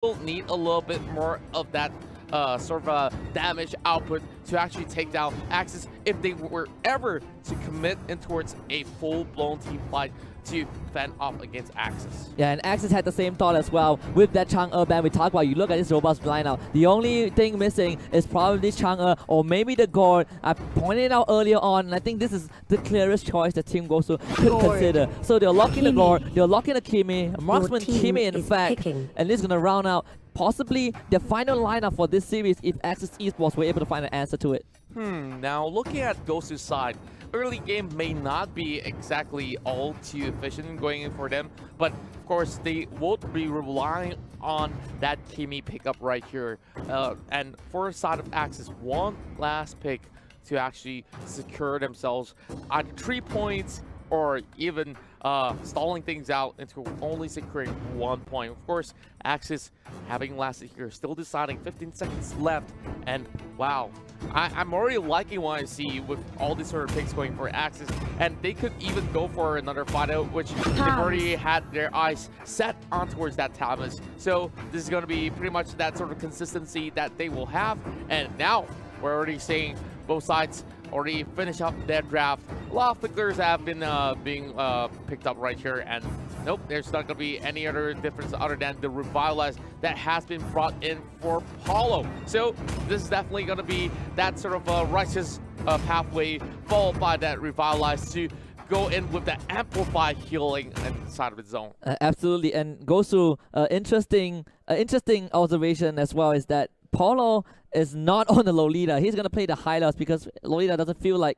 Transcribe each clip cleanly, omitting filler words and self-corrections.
need a little bit more of that damage output to actually take down Axis if they were ever to commit in towards a full-blown team fight to fend off against Axis. Yeah, and Axis had the same thought as well with that Chang'e ban we talked about. You look at this robust lineup, the only thing missing is probably Chang'e or maybe the Gord. I pointed it out earlier on, and I think this is the clearest choice that Team Gosu could consider. So they're locking the Gord, they're locking the Kimi, Marksman Kimi in fact, and this is going to round out possibly the final lineup for this series if Axis Esports were able to find an answer to it. Now looking at Gosu's side, early game may not be exactly all too efficient going in for them, but of course they won't be relying on that Kimi pickup right here. And for the side of Axis, one last pick to actually secure themselves either 3 points or even stalling things out into only securing 1 point. Of course, Axis having lasted here, still deciding 15 seconds left, and wow, I'm already liking what I see with all these sort of picks going for Axis, and they could even go for another fight out, which they've already had their eyes set on towards that Thomas. So this is going to be pretty much that sort of consistency that they will have, and now we're already seeing both sides already finish up their draft. A lot of flickers have been being picked up right here, and nope, there's not going to be any other difference other than the Revitalize that has been brought in for Paulo. So this is definitely going to be that sort of righteous pathway, followed by that Revitalize to go in with the amplified healing inside of its zone. Absolutely, and Gosu, interesting observation as well is that Paulo is not on the Lolita. He's gonna play the Hylos because Lolita doesn't feel like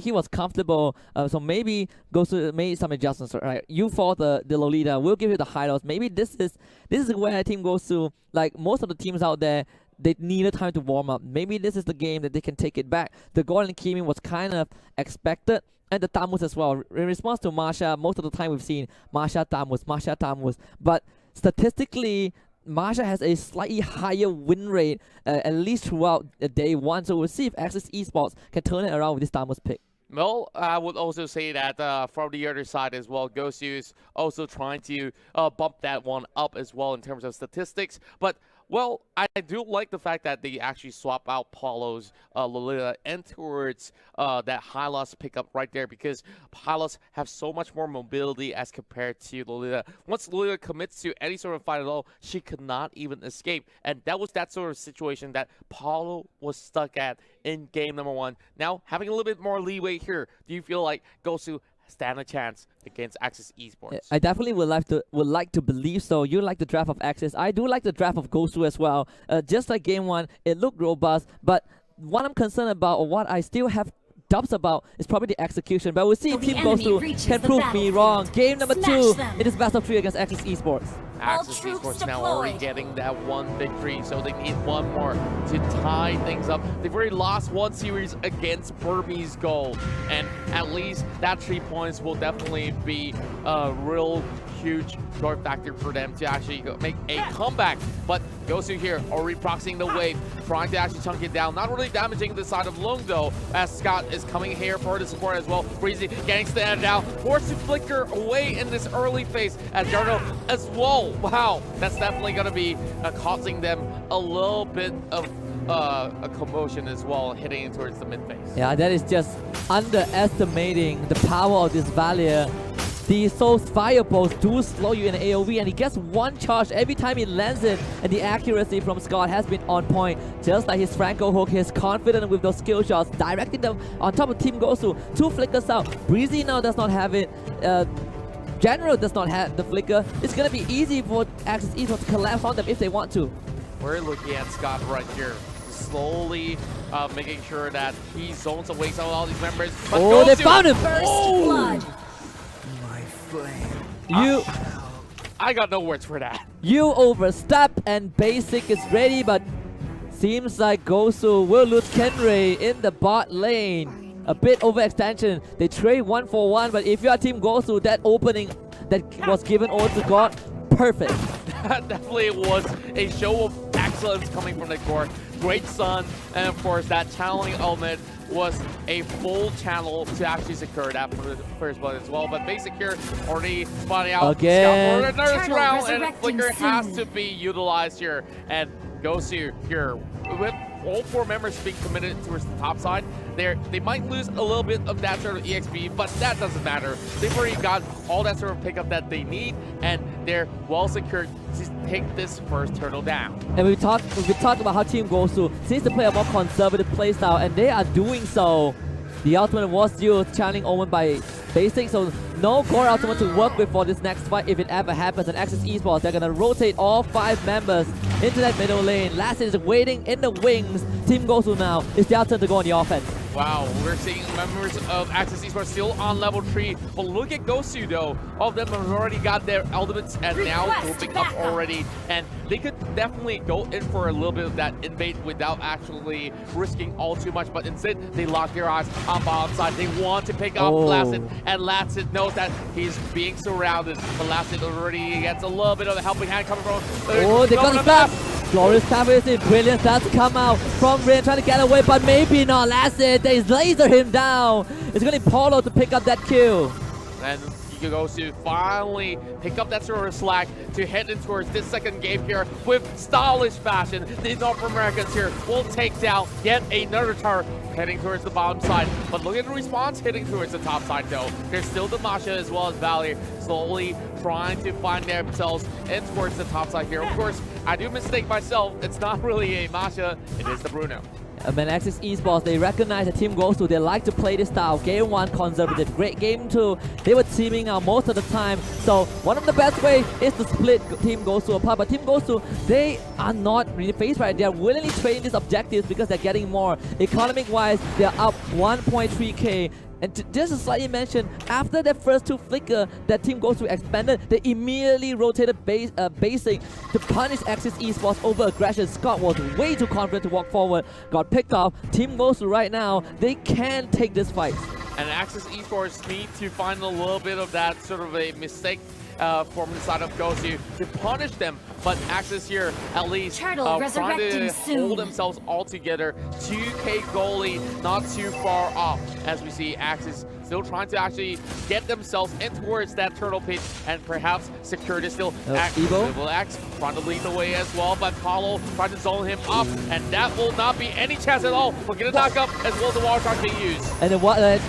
he was comfortable. So maybe Gosu made some adjustments. Right, you fought the Lolita. We'll give you the Hylos. Maybe this is where I think Gosu, like most of the teams out there, they needed time to warm up. Maybe this is the game that they can take it back. The Golden Kimi was kind of expected. And the Tamus as well. In response to Masha, most of the time we've seen Masha Tamus. But statistically, Masha has a slightly higher win rate, at least throughout day one. So we'll see if Axis Esports can turn it around with this Tamus pick. Well, I would also say that from the other side as well, Gosu is also trying to bump that one up as well in terms of statistics. But, well, I do like the fact that they actually swap out Paulo's Lolita and towards that Hylos pickup right there, because Hylos have so much more mobility as compared to Lolita. Once Lolita commits to any sort of fight at all, she could not even escape. And that was that sort of situation that Paulo was stuck at in game number one. Now, having a little bit more leeway here, do you feel like Gosu stand a chance against Axis Esports? I definitely would like to believe so. You like the draft of Axis. I do like the draft of Gosu as well. Just like game one, it looked robust, but what I'm concerned about, or what I still have doubts about, is probably the execution. But we'll see if Team Gosu can prove me wrong. Game number 2, it is best of 3 against Axis Esports. Axis Esports now already getting that one victory, so they need one more to tie things up. They've already lost one series against Burmese Gold, and at least that 3 points will definitely be a real huge joy factor for them to actually make a comeback. But Gosu here already proxying the wave, trying to actually chunk it down, not really damaging the side of Lung though, as Scott is coming here for the support as well. Breezy getting standing down, forced to flicker away in this early phase as Jarno as well. Wow, that's definitely going to be causing them a little bit of a commotion as well, hitting towards the mid phase. Yeah, that is just underestimating the power of this Valier. The Soul's fireballs do slow you in AoE, and he gets one charge every time he lands it, and the accuracy from Scott has been on point. Just like his Franco hook, he's confident with those skill shots, directing them on top of Team Gosu. 2 flickers out. Breezy now does not have it. General does not have the flicker. It's going to be easy for Axis Esports to collapse on them if they want to. We're looking at Scott right here, slowly making sure that he zones away some of all these members. But oh, they found him! First blood. My flame. I got no words for that. You overstep, and Basic is ready, but seems like Gosu will lose Kenray in the bot lane. A bit overextension. They trade 1 for 1, but if you are Team Gosu, that opening that was given over to God, perfect. That definitely was a show of excellence coming from the core. Great stun, and of course that channeling element was a full channel to actually secure that for the first blood as well. But Basic here already spotting out again. Scout for the nurse round, and Flicker has to be utilized here. And Gosu here with all 4 members being committed towards the top side. They might lose a little bit of that sort of EXP, but that doesn't matter. They've already got all that sort of pickup that they need, and they're well secured to take this first turtle down. And we talked about how Team Gosu seems to play a more conservative playstyle, and they are doing so. The ultimate was due channeling Omen by Basic, so no core ultimate to work with for this next fight if it ever happens. And Axis Esports, they're gonna rotate all 5 members into that middle lane. Last is waiting in the wings. Team Gosu now, it's their turn to go on the offense. Wow, we're seeing members of Axis Esports still on level 3, but look at Gosu though. All of them have already got their ultimates and now moving up already, and they could definitely go in for a little bit of that invade without actually risking all too much, but instead they lock their eyes on bottom side. They want to pick up Lacid, and Lacid knows that he's being surrounded, but Lacid already gets a little bit of a helping hand coming from they got the stop! Glorious Pathway is brilliant. That's come out from Rain, trying to get away, but maybe not. Lacid, they laser him down. It's going to be Polo to pick up that kill. And Gosu finally pick up that sort of slack to head in towards this second game here with stylish fashion. The North Americans here will take down yet another turret heading towards the bottom side. But look at the response hitting towards the top side though. There's still the Masha as well as Valley slowly trying to find themselves in towards the top side here. Of course, I do mistake myself. It's not really a Masha, it is the Bruno. And Axis Esports, they recognize the Team Gosu. They like to play this style. Game 1, conservative. Great game 2. They were teaming out most of the time. So one of the best ways is to split Team Gosu apart. But Team Gosu, they are not really phased right. They are willingly trading these objectives because they're getting more. Economic-wise, they're up 1.3k. And just to slightly mention, after their first 2 flicker that Team Gosu expanded, they immediately rotated Basic to punish Axis Esports over aggression. Scott was way too confident to walk forward, got picked off. Team Gosu right now, they can take this fight. And Axis Esports need to find a little bit of that sort of a mistake from the side of Gosu to punish them, but Axis here at least trying to hold themselves all together. 2k goalie not too far off, as we see Axis still trying to actually get themselves in towards that turtle pit and perhaps secure this still. Will X trying to lead the way as well, but Paulo trying to zone him up, and that will not be any chance at all. We're gonna knock up as well as the wall shot being used. And the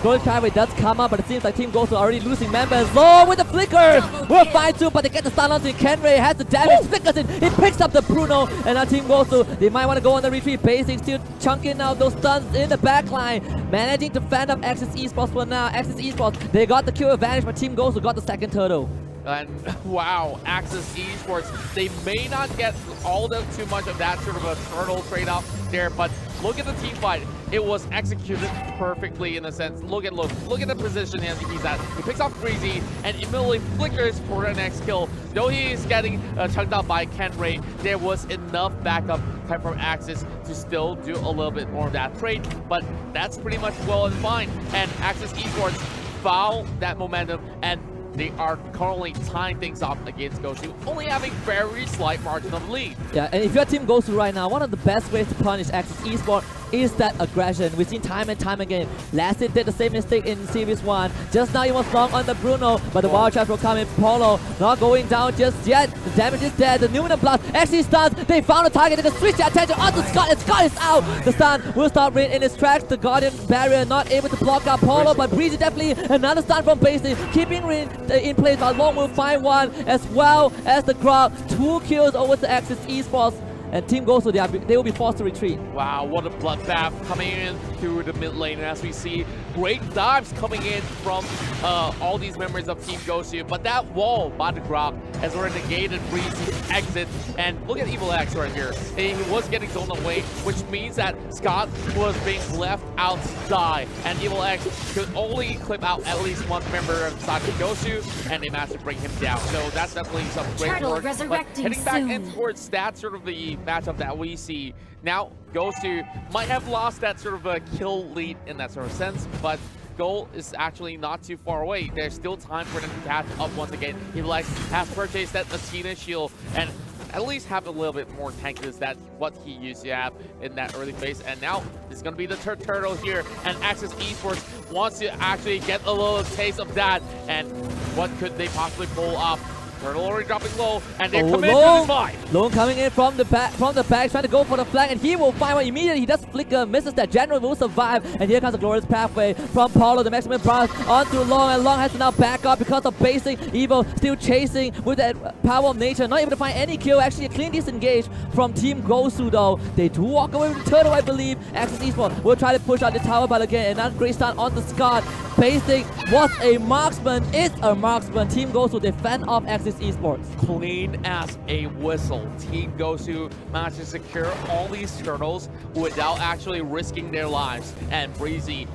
Golden Pathway does come up, but it seems like Team Gosu already losing members. Low with the flicker! We're fine too, but they get the stun onto Kenray, has the damage, flickers in, he picks up the Bruno, and now Team Gosu, they might want to go on the retreat. Basic still chunking out those stuns in the backline, managing to fend up Axis Esports for now. Axis Esports, they got the kill advantage, but Team Gosu got the second turtle. And wow, Axis Esports, they may not get all too much of that sort of a turtle trade-off there, but look at the team fight. It was executed perfectly in a sense. Look at the position he's at. He picks off Breezy and immediately flickers for the next kill. Though he is getting chunked out by Kenray, there was enough backup time from Axis to still do a little bit more of that trade, but that's pretty much well and fine. And Axis Esports found that momentum, and they are currently tying things up against Gosu, only having very slight margin of lead. Yeah, and if you're Team Gosu right now, one of the best ways to punish Axis Esports is that aggression. We've seen time and time again. Last did the same mistake in Series 1. Just now he was long on the Bruno, but the Wild Trap will come in. Polo not going down just yet. The damage is there. The Numinum Blast actually stuns. They found a target. They can switch their attention onto Scott, and Scott is out. The stun will stop Rain in his tracks. The Guardian Barrier not able to block out Polo, but Breezy definitely another stun from Basic, keeping Rain in place. But Long will find one, as well as the crowd. 2 kills over to Axis Esports. And Team Gosu, they will be forced to retreat. Wow, what a bloodbath coming in through the mid lane. As we see, great dives coming in from all these members of Team Gosu. But that wall by the Grok has already negated Breezy's exit. And look at Evil X right here. He was getting zoned away, which means that Scott was being left out to die. And Evil X could only clip out at least one member of the side of Gosu, and they managed to bring him down. So that's definitely some great work. But heading back in towards that sort of the matchup that we see now, Gosu might have lost that sort of a kill lead in that sort of sense, but goal is actually not too far away. There's still time for them to catch up once again. He has purchased that Athena shield, and at least have a little bit more tankiness than what he used to have in that early phase. And now it's going to be the turtle here, and Axis Esports wants to actually get a little taste of that. And what could they possibly pull off? Turtle already dropping low, and they're committed to this fight. Lone coming in from the back, trying to go for the flank, and he will find one immediately. He does flicker, misses that. General will survive, and here comes the glorious pathway from Paulo, the maximum bronze onto Long, and Long has to now back up because of basic. Evo still chasing with that power of nature, not able to find any kill. Actually, a clean disengage from Team Gosu though. They do walk away with the turtle, I believe. Axis Esports will try to push out the tower, but again, another great start on the Scott. Basic was a marksman, is a marksman. Team Gosu defend off Axis Esports. Clean as a whistle. Team Gosu managed to secure all these turtles without actually risking their lives. And Breezy,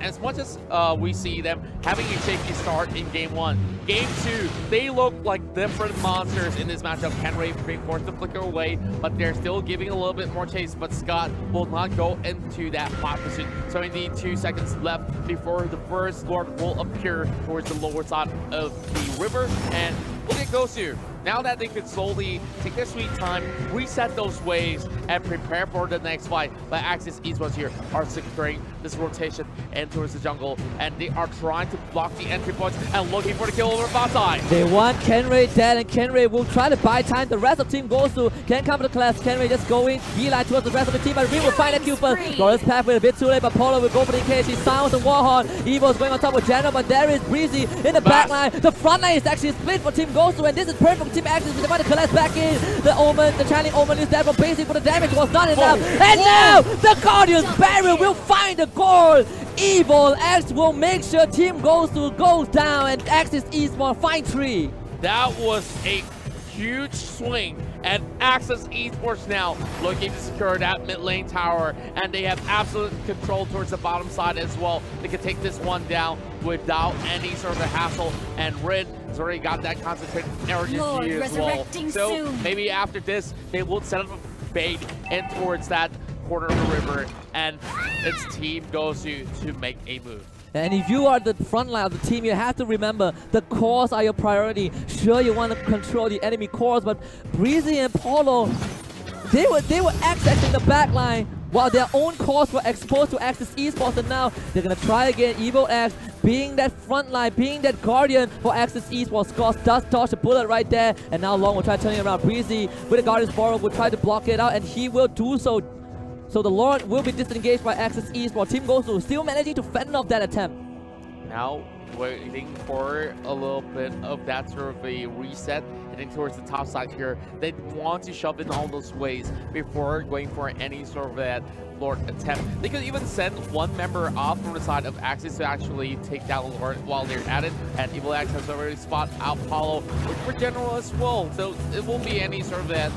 as much as we see them having a shaky start in Game 1, Game 2, they look like different monsters in this matchup. Kenray being forced to flicker away, but they're still giving a little bit more chase. But Scott will not go into that 5 pursuit. So we need 2 seconds left before the first Lord will appear towards the lower side of the river. And look at Gosu. Now that they could slowly take their sweet time, reset those waves, and prepare for the next fight. But Axis Esports here are securing this rotation and towards the jungle, and they are trying to block the entry points and looking for the kill over bot side. They want Kenray dead, and Kenray will try to buy time. The rest of Team Gosu can come to the class. Kenray just going beeline towards the rest of the team, but we will find a kill first. Glorious pathway a bit too late, but Polo will go for the engage. He sounds the Warhorn. Evo's going on top with General, but there is Breezy in the back line. The front line is actually split for Team Gosu, and this is perfect for Team Axis. They want to collect back in. The Omen, the Channeling Omen is there for basic, but the damage was not enough. And now the Guardian's Barrier will find the goal. Evil X will make sure Team Gosu goes down, and Axis Esports find 3. That was a huge swing, and Axis Esports now looking to secure that mid lane tower, and they have absolute control towards the bottom side as well. They can take this one down without any sort of hassle, and Rin has already got that concentrated energy as well. So maybe after this, they will set up a bait in towards that corner of the river, and it's Team Gosu to make a move. And if you are the front line of the team, you have to remember the cores are your priority. Sure, you want to control the enemy cores, but Breezy and Paulo, they were accessing the back line while their own cores were exposed to Axis Esports, and now they're gonna try again. Evo X being that front line, being that guardian for Axis Esports. Scott does dodge a bullet right there, and now Long will try turning around. Breezy with the Guardian's Borrow will try to block it out, and he will do so. So the Lord will be disengaged by Axis Esports. Team Gosu still managing to fend off that attempt. Now waiting for a little bit of that sort of a reset, heading towards the top side here. They want to shove in all those ways before going for any sort of that Lord attempt. They could even send one member off from the side of Axis to actually take down Lord while they're at it. And Evil X has already spot out Paulo for General as well. So it won't be any sort of that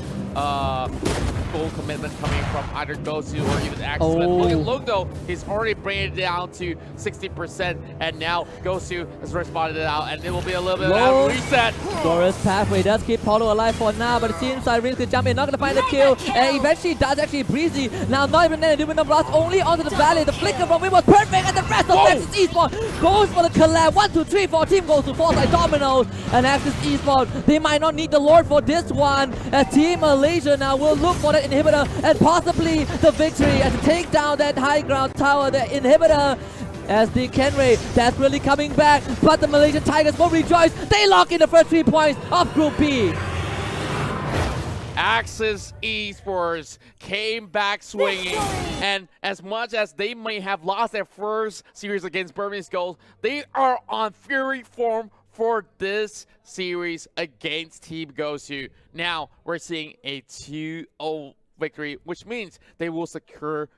full commitment coming from either Gosu or even Axis. But look at Luke though, he's already bringing it down to 60%, and now Gosu has responded it out, and it will be a little bit of a reset. Glorious pathway does keep Paulo alive for now, but it seems like Rin could jump in, not gonna find the kill, and eventually does actually Breezy. Now not even then, doing the blast only onto the valley. The flicker from him was perfect, and the rest of Axis Esports goes for the collab. 1, 2, 3, 4 team goes to 4 side dominoes, and Axis Esports, they might not need the Lord for this one, as Team Malaysia now will look for the inhibitor and possibly the victory as to take down that high ground tower, the inhibitor, as the Kenray desperately coming back, but the Malaysian Tigers will rejoice. They lock in the first 3 points of Group B. Axis Esports came back swinging, and as much as they may have lost their first series against Burmese Gold, they are on fury form for this series against Team Gosu. Now we're seeing a 2-0 victory, which means they will secure